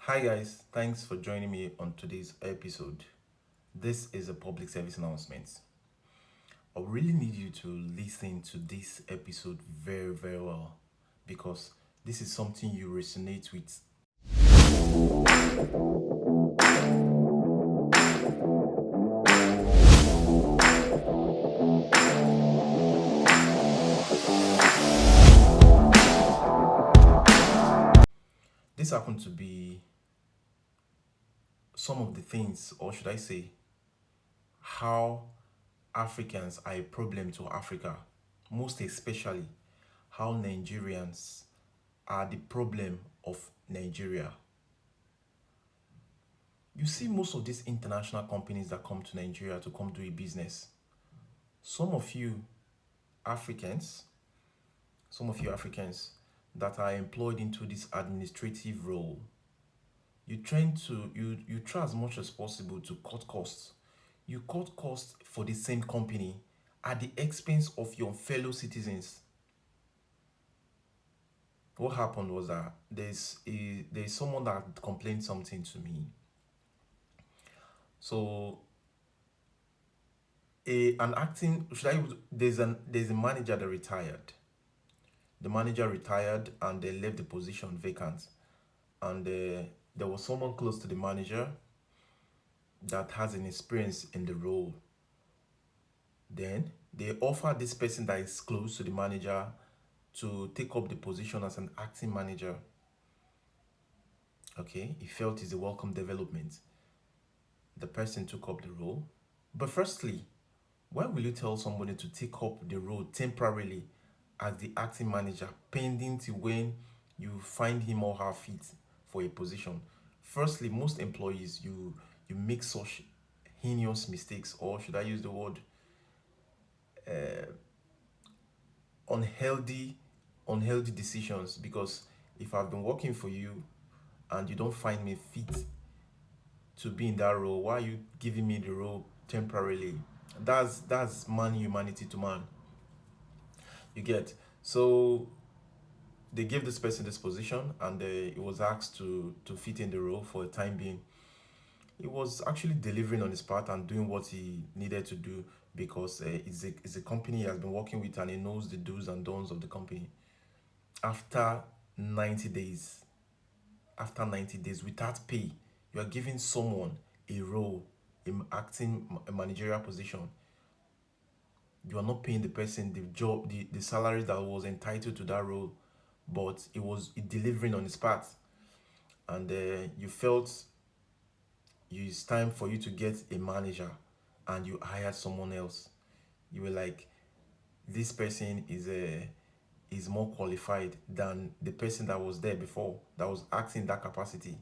Hi guys, thanks for joining me on today's episode. This is a public service announcement. I really need you to listen to this episode very well because this is something you resonate with. This happened to be some of the things, or should I say, how Africans are a problem to Africa, most especially how Nigerians are the problem of Nigeria. You see, most of these international companies that come to Nigeria to come do a business, some of you Africans, some of you Africans that are employed into this administrative role, you try as much as possible to cut costs. You cut costs for the same company at the expense of your fellow citizens. What happened was that there's someone that complained something to me. So an acting should I there's a manager that retired. The manager retired and they left the position vacant. And there was someone close to the manager that has an experience in the role. Then they offered this person that is close to the manager to take up the position as an acting manager. Okay, he felt it's a welcome development. The person took up the role. But firstly, why will you tell somebody to take up the role temporarily as the acting manager pending to when you find him or her fit for a position? Firstly, most employees, you make such heinous mistakes, or should I use the word unhealthy unhealthy decisions, because if I've been working for you and you don't find me fit to be in that role, why are you giving me the role temporarily? That's man humanity to man. You get. So they gave this person this position and he was asked to fit in the role for a time being. He was actually delivering on his part and doing what he needed to do because it's a company he has been working with and he knows the do's and don'ts of the company. After 90 days, after 90 days without pay, you are giving someone a role in acting a managerial position. You are not paying the person the job, the salary that was entitled to that role, but it delivering on his part. And you felt it's time for you to get a manager and you hired someone else. You were like, this person is more qualified than the person that was there before, that was acting in that capacity.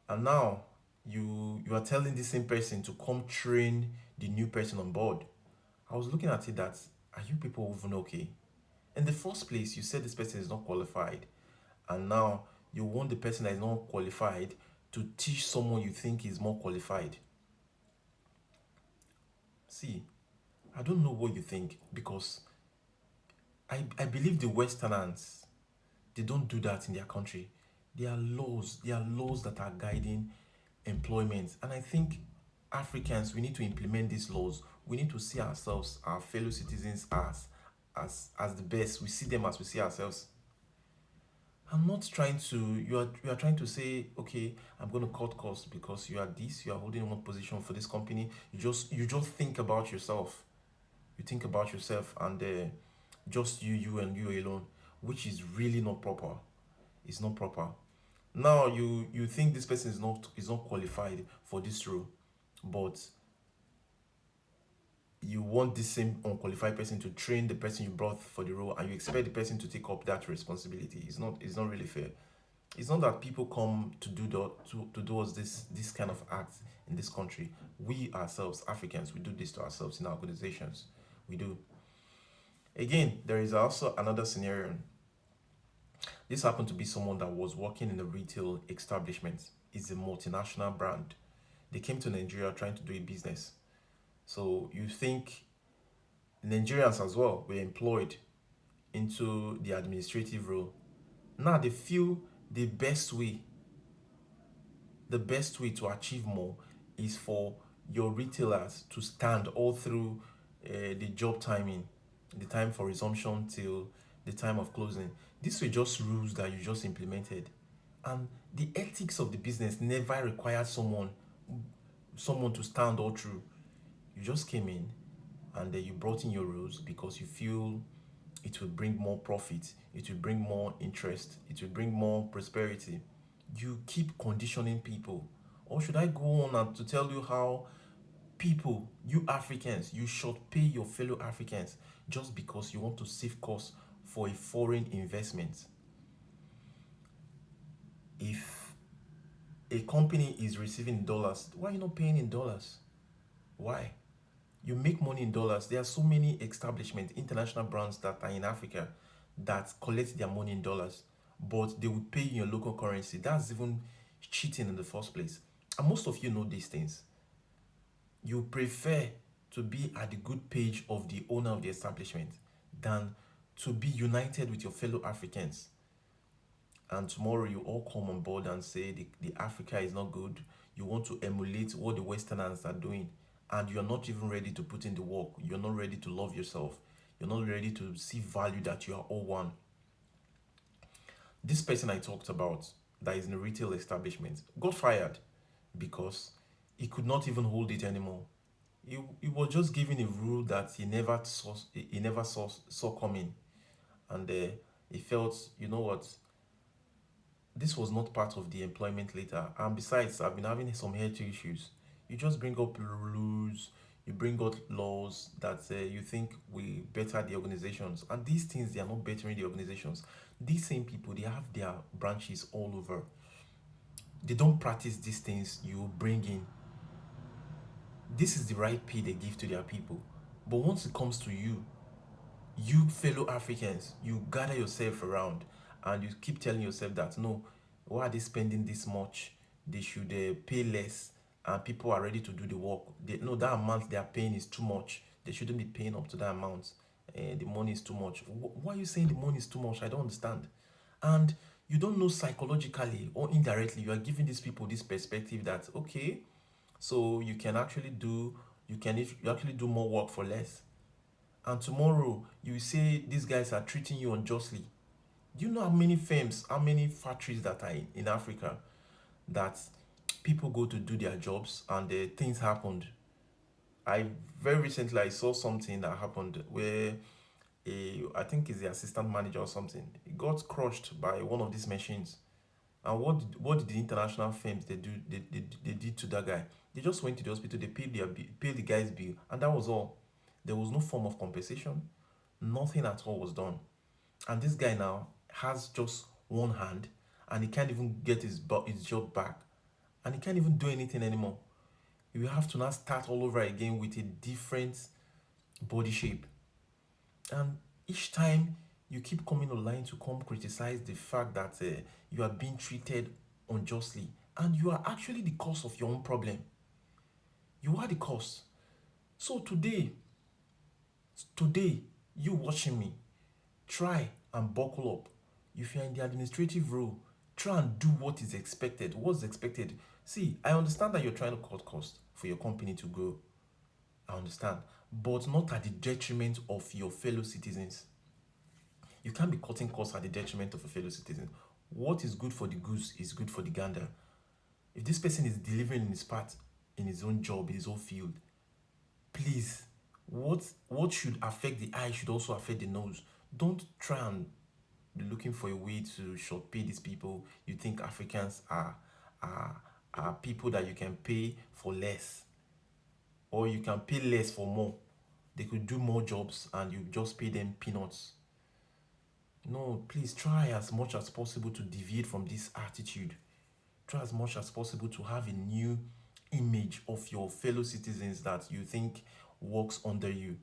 And now you are telling the same person to come train the new person on board. I was looking at it that, are you people even okay? In the first place, you said this person is not qualified, and now you want the person that is not qualified to teach someone you think is more qualified. See, I don't know what you think, because I believe the Westerners, they don't do that in their country. There are laws that are guiding employment. And I think Africans, we need to implement these laws. We need to see ourselves, our fellow citizens, as the best. We see them as we see ourselves. I'm not trying to you are trying to say, okay, I'm going to cut costs because you are this, you are holding one position for this company. You just think about yourself. You think about yourself and just you and you alone, which is really not proper. It's not proper. Now you think this person is not qualified for this role, but you want this same unqualified person to train the person you brought for the role, and you expect the person to take up that responsibility. It's not really fair. It's not that people come to do us this kind of acts in this country. We ourselves, Africans, we do this to ourselves in our organizations. We do. Again, there is also another scenario. This happened to be someone that was working in a retail establishment. It's a multinational brand. They came to Nigeria trying to do a business. So you think Nigerians as well were employed into the administrative role. Now they feel the best way. The best way to achieve more is for your retailers to stand all through the job timing, the time for resumption till the time of closing. These were just rules that you just implemented. And the ethics of the business never required someone to stand all through. You just came in and then you brought in your rules because you feel it will bring more profit, it will bring more interest, it will bring more prosperity. You keep conditioning people. Or should I go on and to tell you how people, you Africans, you should pay your fellow Africans just because you want to save costs for a foreign investment? If a company is receiving dollars, why are you not paying in dollars? Why? You make money in dollars. There are so many establishments, international brands that are in Africa that collect their money in dollars, but they will pay in your local currency. That's even cheating in the first place. And most of you know these things. You prefer to be at the good page of the owner of the establishment than to be united with your fellow Africans. And tomorrow you all come on board and say the Africa is not good. You want to emulate what the Westerners are doing, and you're not even ready to put in the work. You're not ready to love yourself. You're not ready to see value that you are all one. This person I talked about that is in a retail establishment got fired because he could not even hold it anymore. He was just given a rule that he never saw coming, and he felt, you know what, this was not part of the employment later. And besides, I've been having some health issues. You just bring up rules, you bring up laws that you think will better the organizations, and these things, they are not bettering the organizations. These same people, they have their branches all over. They don't practice these things you bring in. This is the right pay they give to their people. But once it comes to you fellow Africans, you gather yourself around and you keep telling yourself that no, why are they spending this much? They should pay less, and people are ready to do the work. No, that amount they are paying is too much. They shouldn't be paying up to that amount. The money is too much. Why are you saying the money is too much? I don't understand. And you don't know, psychologically or indirectly, you are giving these people this perspective that okay, so you can actually do you actually do more work for less, and tomorrow you say these guys are treating you unjustly. Do you know how many firms, how many factories that are in Africa that people go to do their jobs and things happened? I very recently I saw something that happened where I think is the assistant manager or something. He got crushed by one of these machines. And what did the international firms they do? They did to that guy. They just went to the hospital. They paid the guy's bill, and that was all. There was no form of compensation. Nothing at all was done. And this guy now has just one hand, and he can't even get his job back, and he can't even do anything anymore. You will have to now start all over again with a different body shape. And each time you keep coming online to come criticize the fact that you are being treated unjustly, and you are actually the cause of your own problem. You are the cause. So today, you watching me, try and buckle up. If you're in the administrative role, try and do what is expected. What's expected? See, I understand that you're trying to cut costs for your company to grow. I understand. But not at the detriment of your fellow citizens. You can't be cutting costs at the detriment of a fellow citizen. What is good for the goose is good for the gander. If this person is delivering in his part, in his own job, in his own field, please, what should affect the eye should also affect the nose. Don't try and be looking for a way to short pay these people. You think Africans are are people that you can pay for less, or you can pay less for more. They could do more jobs and you just pay them peanuts. No, please try as much as possible to deviate from this attitude. Try as much as possible to have a new image of your fellow citizens that you think works under you.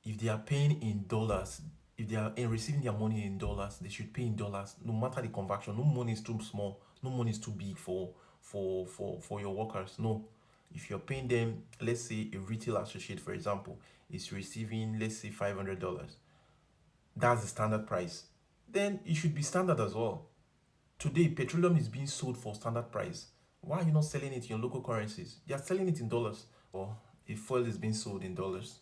If they are paying in dollars, if they are receiving their money in dollars, they should pay in dollars, no matter the conversion. No money is too small, no money is too big for your workers. No. If you're paying them, let's say a retail associate, for example, is receiving, let's say, $500. That's the standard price. Then it should be standard as well. Today, petroleum is being sold for standard price. Why are you not selling it in your local currencies? They are selling it in dollars. Or if fuel is being sold in dollars,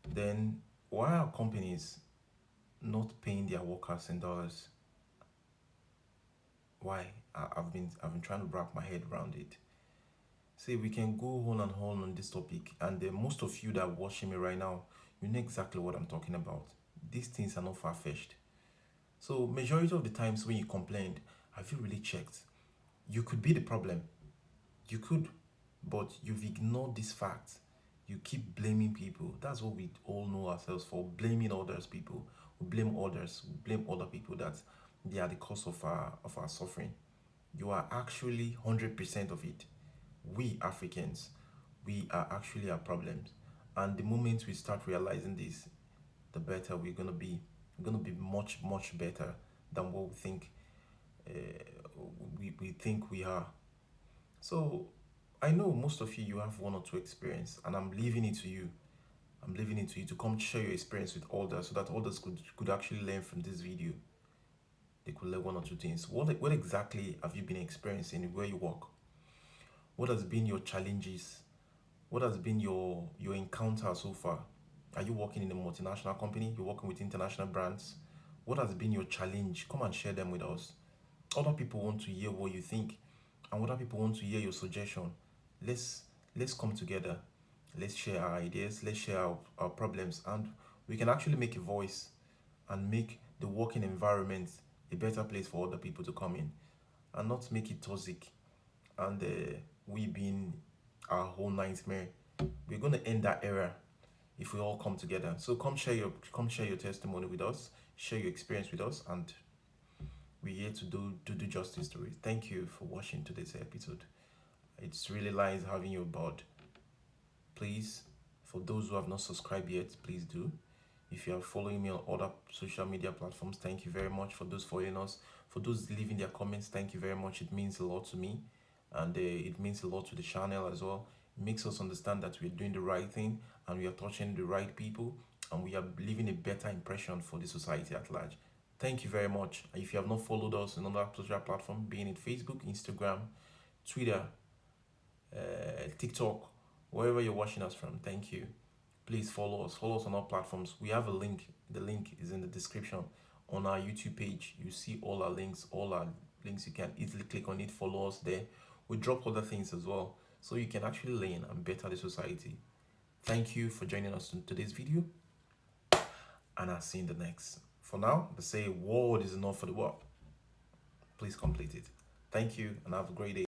then why are companies not paying their workers in dollars? Why? I've been trying to wrap my head around it. See, we can go on this topic, and most of you that are watching me right now, you know exactly what I'm talking about. These things are not far fetched. So, majority of the times when you complained, have you really checked? You could be the problem. You could, but you've ignored this fact. You keep blaming people. That's what we all know ourselves for, blaming others people. We blame others, we blame other people that they are the cause of our suffering. You are actually 100% of it. We Africans, we are actually our problems. And the moment we start realizing this, the better we're gonna be. We're gonna be much, much better than what uh, we think we are. So I know most of you have one or two experience, and I'm leaving it to you. I'm leaving it to you to come share your experience with others so that others could actually learn from this video. They could learn one or two things. What exactly have you been experiencing where you work? What has been your challenges? What has been your encounter so far? Are you working in a multinational company? You're working with international brands? What has been your challenge? Come and share them with us. Other people want to hear what you think, and other people want to hear your suggestion. Let's let's come together. Let's share our ideas. Let's share our problems, and we can actually make a voice and make the working environment a better place for other people to come in, and not make it toxic and we being our whole nightmare. We're gonna end that era if we all come together. So come share your testimony with us, share your experience with us, and we're here to do justice to it. Thank you for watching today's episode. It's really nice having you aboard. Please, for those who have not subscribed yet, please do. If you are following me on other social media platforms, thank you very much. For those following us, for those leaving their comments, thank you very much. It means a lot to me, and it means a lot to the channel as well. It makes us understand that we're doing the right thing and we are touching the right people and we are leaving a better impression for the society at large. Thank you very much. If you have not followed us on other social platform, being it Facebook, Instagram, Twitter, TikTok, wherever you're watching us from, thank you. Please follow us. Follow us on all platforms. We have a link. The link is in the description on our YouTube page. You see all our links, You can easily click on it, follow us there. We drop other things as well, so you can actually learn and better the society. Thank you for joining us in today's video, and I'll see you in the next. For now, they say word is enough for the world. Please complete it. Thank you, and have a great day.